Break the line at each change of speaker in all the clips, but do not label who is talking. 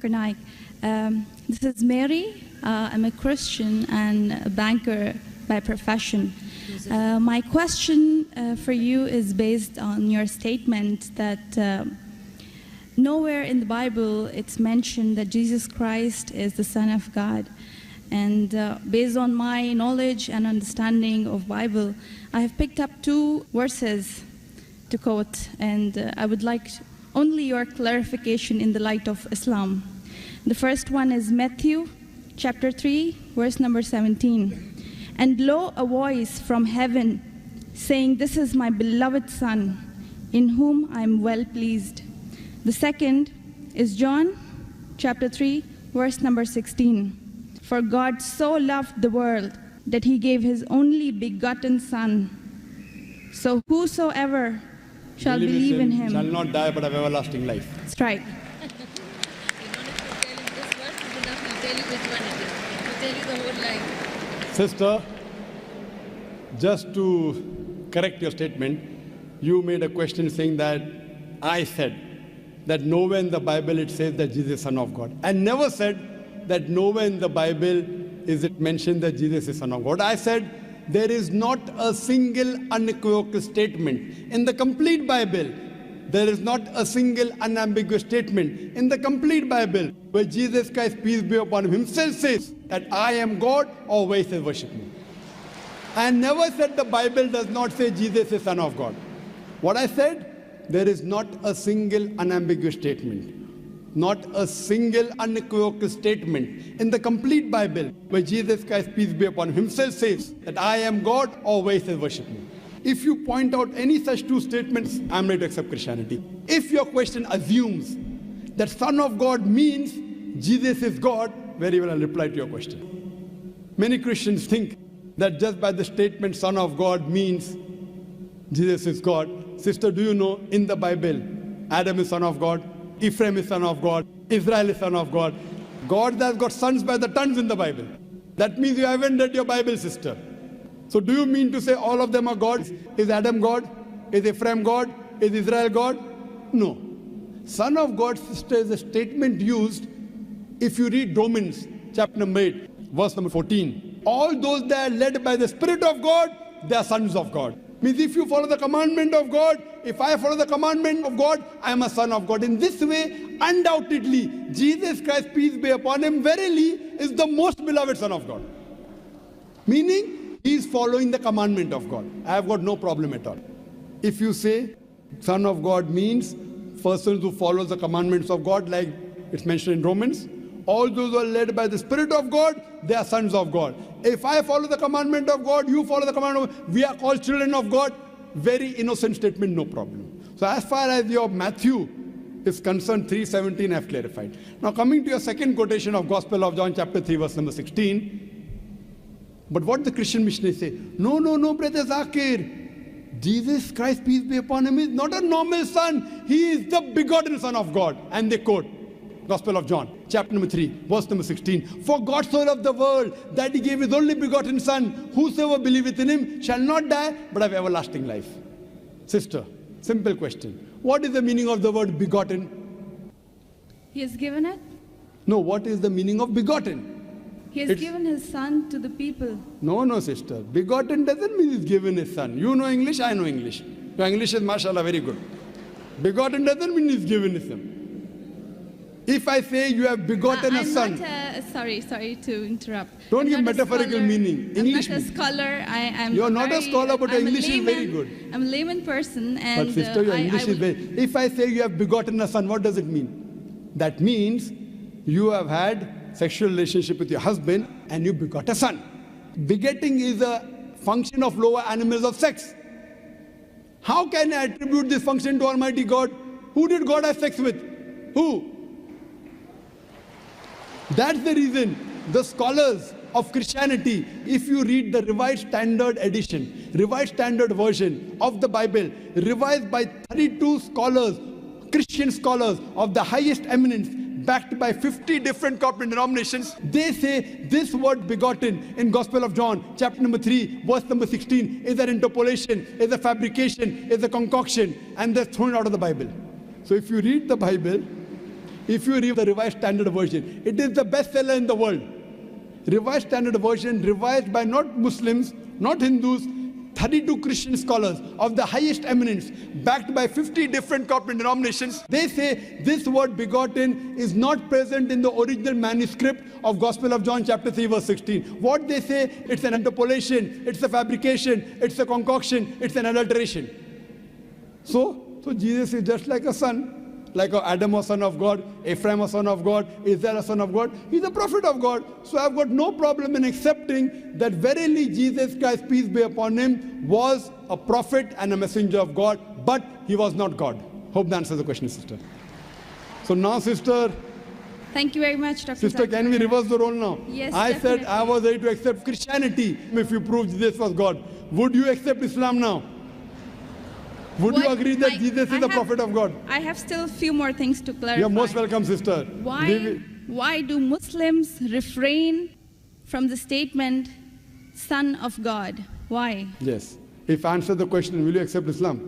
Dr. Naik. This is Mary. I'm a Christian and a banker by profession. My question for you is based on your statement that nowhere in the Bible it's mentioned that Jesus Christ is the Son of God. And based on my knowledge and understanding of Bible, I have picked up two verses to quote, and I would like only your clarification in the light of Islam. The first one is Matthew chapter 3, verse number 17. And lo, a voice from heaven saying, "This is my beloved Son, in whom I am well pleased." The second is John chapter 3, verse number 16. For God so loved the world that he gave his only begotten Son. So whosoever shall believe in him
shall not die but have everlasting life.
That's right.
Sister, just to correct your statement, you made a question saying that I said that nowhere in the Bible it says that Jesus is Son of God. I never said that nowhere in the Bible is it mentioned that Jesus is Son of God. I said there is not a single unequivocal statement in the complete Bible. There is not a single unambiguous statement in the complete Bible where Jesus Christ, peace be upon him, himself says that I am God, or where he says worship me. I never said the Bible does not say Jesus is Son of God. What I said, there is not a single unambiguous statement, not a single unequivocal statement in the complete Bible where Jesus Christ, peace be upon him, himself says that I am God, or where he says worship me. If you point out any such two statements, I am ready to accept Christianity. If your question assumes that Son of God means Jesus is God, very well I'll reply to your question. Many Christians think that just by the statement Son of God means Jesus is God. Sister, do you know in the Bible, Adam is son of God, Ephraim is son of God, Israel is son of God. God has got sons by the tons in the Bible. That means you haven't read your Bible, sister. So do you mean to say all of them are gods? Is Adam God? Is Ephraim God? Is Israel God? No. Son of God, sister, is a statement used if you read Romans chapter number 8, verse number 14. All those that are led by the Spirit of God, they are sons of God. Means if you follow the commandment of God, if I follow the commandment of God, I am a son of God. In this way, undoubtedly, Jesus Christ, peace be upon him, verily is the most beloved Son of God. Meaning, he is following the commandment of God. I have got no problem at all. If you say Son of God means persons who follow the commandments of God, like it's mentioned in Romans, all those who are led by the Spirit of God, they are sons of God. If I follow the commandment of God, you follow the commandment of God, we are called children of God. Very innocent statement, no problem. So as far as your Matthew is concerned, 3:17 I have clarified. Now coming to your second quotation of Gospel of John chapter 3 verse number 16. But what the Christian missionaries say, no, brother Zakir, Jesus Christ, peace be upon him, is not a normal son. He is the begotten Son of God. And they quote Gospel of John, chapter number 3, verse number 16. For God so loved the world that he gave his only begotten Son. Whosoever believeth in him shall not die, but have everlasting life. Sister, simple question. What is the meaning of the word begotten?
He has given it.
No, what is the meaning of begotten?
He has given his Son to the people.
No, sister. Begotten doesn't mean he's given his son. You know English, I know English. Your English is, mashallah, very good. Begotten doesn't mean he's given his son. If I say you have begotten a son.
Sorry to interrupt.
Don't give metaphorical meaning. English.
I'm not a scholar.
You're not a scholar, but your English is very good.
I'm a layman person. And
but sister, your English is very... If I say you have begotten a son, what does it mean? That means you have had sexual relationship with your husband and you begot a son. Begetting is a function of lower animals of sex. How can I attribute this function to Almighty God? Who did God have sex with? Who? That's the reason the scholars of Christianity, if you read the Revised Standard Edition, Revised Standard Version of the Bible, revised by 32 scholars, Christian scholars of the highest eminence, backed by 50 different corporate denominations, they say this word begotten in Gospel of John, chapter number 3, verse number 16, is an interpolation, is a fabrication, is a concoction, and they're thrown out of the Bible. So if you read the Bible, If you read the Revised Standard Version, it is the best seller in the world. Revised Standard Version, revised by not Muslims, not Hindus, 32 Christian scholars of the highest eminence, backed by 50 different corporate denominations. They say this word begotten is not present in the original manuscript of Gospel of John chapter 3 verse 16. What they say, it's an interpolation, it's a fabrication, it's a concoction, it's an adulteration. So Jesus is just like a son. Like Adam was son of God, Ephraim was son of God, Israel was son of God. He's a prophet of God. So I've got no problem in accepting that verily Jesus Christ, peace be upon him, was a prophet and a messenger of God, but he was not God. Hope that answers the question, sister. So now, sister.
Thank you very much, Dr.
Sister, can we reverse the role now?
Yes,
I
definitely.
said I was ready to accept Christianity if you proved Jesus was God. Would you accept Islam now? Would you agree that Jesus is the prophet of God?
I have still a few more things to clarify.
You're most welcome, sister.
Why do Muslims refrain from the statement, Son of God? Why?
Yes. If I answer the question, will you accept Islam?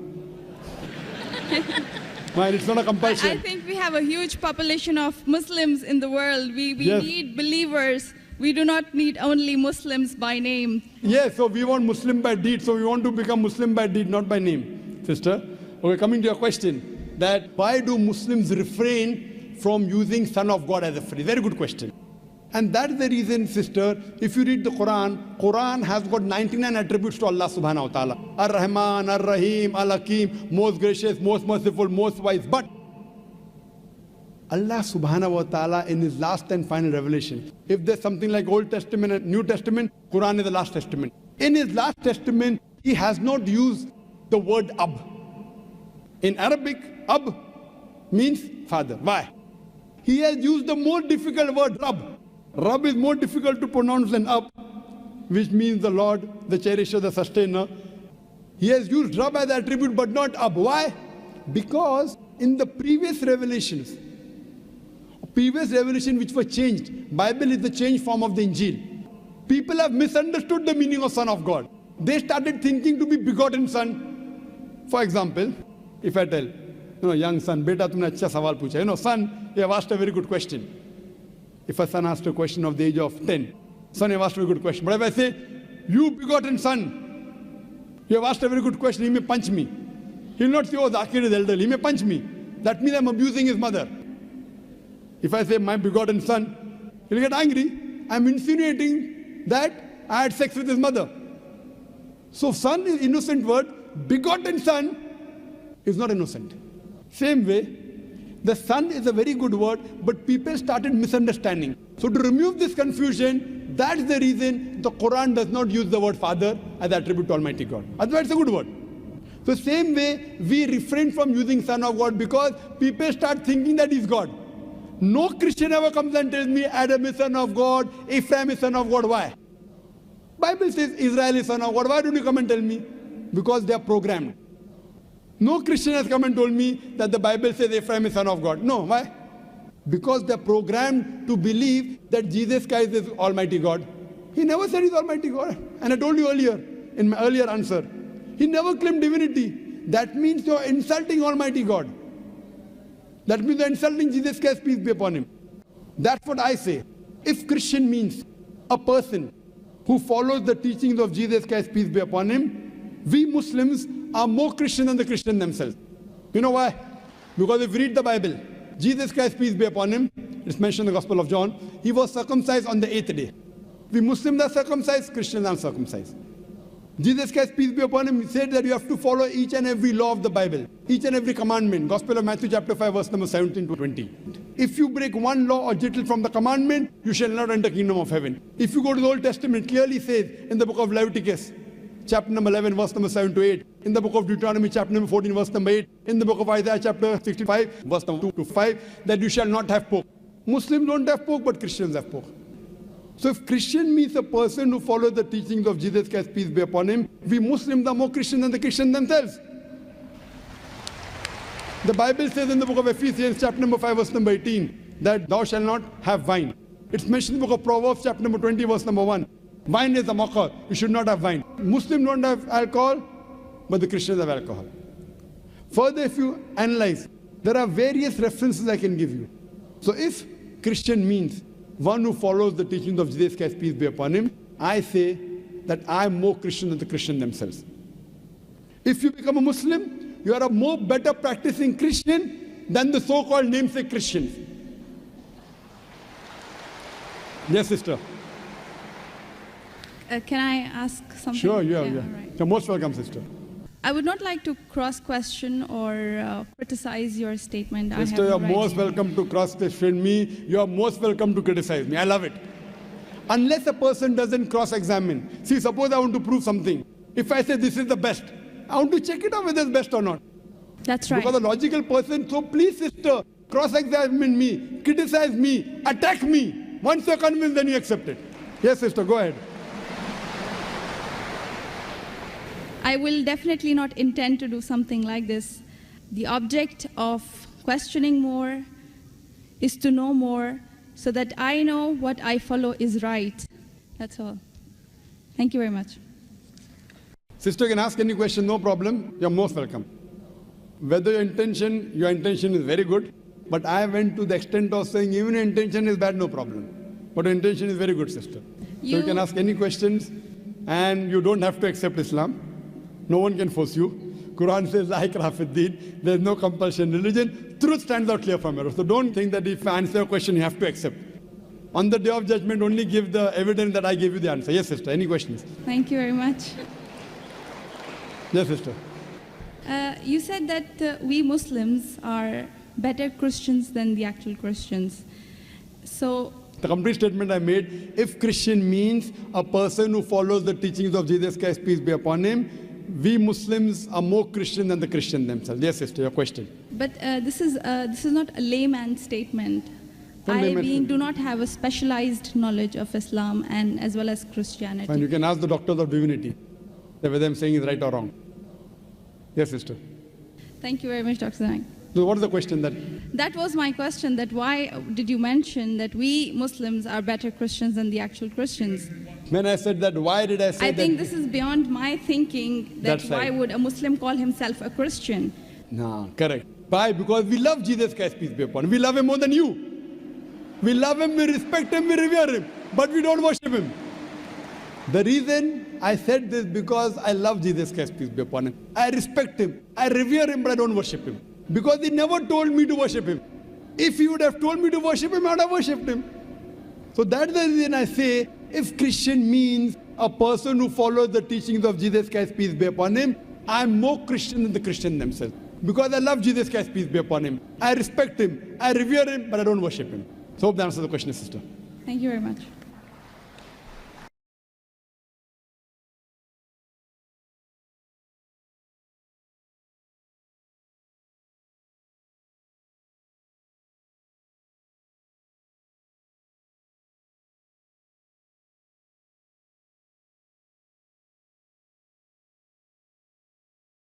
Well, it's not a compulsion.
I think we have a huge population of Muslims in the world. We
Yes.
need believers. We do not need only Muslims by name.
Yes, so we want Muslim by deed. So we want to become Muslim by deed, not by name. Sister, okay, coming to your question, that why do Muslims refrain from using Son of God as a phrase? Very good question. And that's the reason, sister, if you read the Quran has got 99 attributes to Allah subhanahu wa ta'ala. Ar-Rahman, Ar-Rahim, Al-Hakim, most gracious, most merciful, most wise. But Allah subhanahu wa ta'ala in his last and final revelation, if there's something like Old Testament and New Testament, Quran is the last testament. In his last testament, he has not used the word Ab. In Arabic, Ab means father. Why? He has used the more difficult word Rab. Rab is more difficult to pronounce than Ab, which means the Lord, the cherisher, the sustainer. He has used Rab as attribute but not Ab. Why? Because in the previous revelations which were changed, Bible is the changed form of the Injil. People have misunderstood the meaning of Son of God. They started thinking to be begotten son. For example, if I tell, young son, beta tumne acha sawal pucha. Son, you have asked a very good question. If a son asked a question of the age of 10, son, you have asked a very good question. But if I say, you begotten son, you have asked a very good question, he may punch me. He will not say, oh, Zakir is elderly, he may punch me. That means I'm abusing his mother. If I say, my begotten son, he'll get angry. I'm insinuating that I had sex with his mother. So son is innocent word. Begotten son is not innocent. Same way, the son is a very good word, but people started misunderstanding. So to remove this confusion, that's the reason the Quran does not use the word father as attribute to Almighty God. Otherwise, it's a good word. So same way, we refrain from using Son of God because people start thinking that he's God. No Christian ever comes and tells me Adam is son of God, Ephraim is son of God. Why? Bible says Israel is son of God. Why don't you come and tell me? Because they are programmed. No Christian has come and told me that the Bible says Ephraim is son of God. No, why? Because they are programmed to believe that Jesus Christ is Almighty God. He never said he's Almighty God. And I told you earlier, in my earlier answer, he never claimed divinity. That means you're insulting Almighty God. That means you're insulting Jesus Christ, peace be upon him. That's what I say. If Christian means a person who follows the teachings of Jesus Christ, peace be upon him, we Muslims are more Christian than the Christians themselves. You know why? Because if you read the Bible, Jesus Christ, peace be upon him, it's mentioned in the Gospel of John, he was circumcised on the 8th day. We Muslims are circumcised, Christians are uncircumcised. Jesus Christ, peace be upon him, said that you have to follow each and every law of the Bible, each and every commandment. Gospel of Matthew chapter 5 verse number 17 to 20. If you break one law or jittle from the commandment, you shall not enter the kingdom of heaven. If you go to the Old Testament, it clearly says in the book of Leviticus, chapter number 11 verse number 7 to 8, in the book of Deuteronomy chapter number 14 verse number 8, in the book of Isaiah chapter 65 verse number 2 to 5, that you shall not have pork. Muslims don't have pork, but Christians have pork. So if Christian means a person who follows the teachings of Jesus Christ, peace be upon him, we Muslims are more Christian than the Christians themselves. The Bible says in the book of Ephesians chapter number 5 verse number 18 that thou shalt not have wine. It's mentioned in the book of Proverbs chapter number 20 verse number 1. Wine is a mocker. You should not have wine. Muslims don't have alcohol, but the Christians have alcohol. Further, if you analyze, there are various references I can give you. So if Christian means one who follows the teachings of Jesus Christ, peace be upon him, I say that I'm more Christian than the Christian themselves. If you become a Muslim, you are a more better practicing Christian than the so-called namesake Christians. Yes, sister.
Can I ask something?
Sure, yeah.
all right.
You're most welcome, sister.
I would not like to cross-question or criticize your statement.
Sister, you're most welcome to cross-question me. You're most welcome to criticize me. I love it. Unless a person doesn't cross-examine. See, suppose I want to prove something. If I say this is the best, I want to check it out whether it's best or not.
That's right.
Because a logical person, so please, sister, cross-examine me, criticize me, attack me. Once you're convinced, then you accept it. Yes, sister, go ahead.
I will definitely not intend to do something like this. The object of questioning more is to know more so that I know what I follow is right. That's all. Thank you very much.
Sister can ask any question, no problem. You're most welcome. Whether your intention is very good, but I went to the extent of saying even your intention is bad, no problem. But your intention is very good, sister. So you can ask any questions and you don't have to accept Islam. No one can force you. Quran says, La ikraha fid din. There's no compulsion in religion. Truth stands out clear from error. So don't think that if I answer a question, you have to accept. On the day of judgment, only give the evidence that I gave you the answer. Yes, sister. Any questions?
Thank you very much.
Yes, sister.
You said that we Muslims are better Christians than the actual Christians. So
the complete statement I made, if Christian means a person who follows the teachings of Jesus Christ, peace be upon him, we Muslims are more Christian than the Christian themselves. Yes, sister, your question.
But this is not a layman statement. I do not have a specialized knowledge of Islam and as well as Christianity.
And you can ask the doctors of divinity whether I'm saying is right or wrong. Yes, sister.
Thank you very much, Dr. Zain.
So what is the question that?
That was my question, that why did you mention that we Muslims are better Christians than the actual Christians?
When I said that, why did I say that?
I think this is beyond my thinking, that why would a Muslim call himself a Christian?
No, correct. Why? Because we love Jesus Christ, peace be upon him. We love him more than you. We love him, we respect him, we revere him, but we don't worship him. The reason I said this because I love Jesus Christ, peace be upon him. I respect him, I revere him, but I don't worship him. Because he never told me to worship him. If he would have told me to worship him, I would have worshipped him. So that's the reason I say, if Christian means a person who follows the teachings of Jesus Christ, peace be upon him, I'm more Christian than the Christian themselves. Because I love Jesus Christ, peace be upon him. I respect him, I revere him, but I don't worship him. So hope that answers the question, sister.
Thank you very much.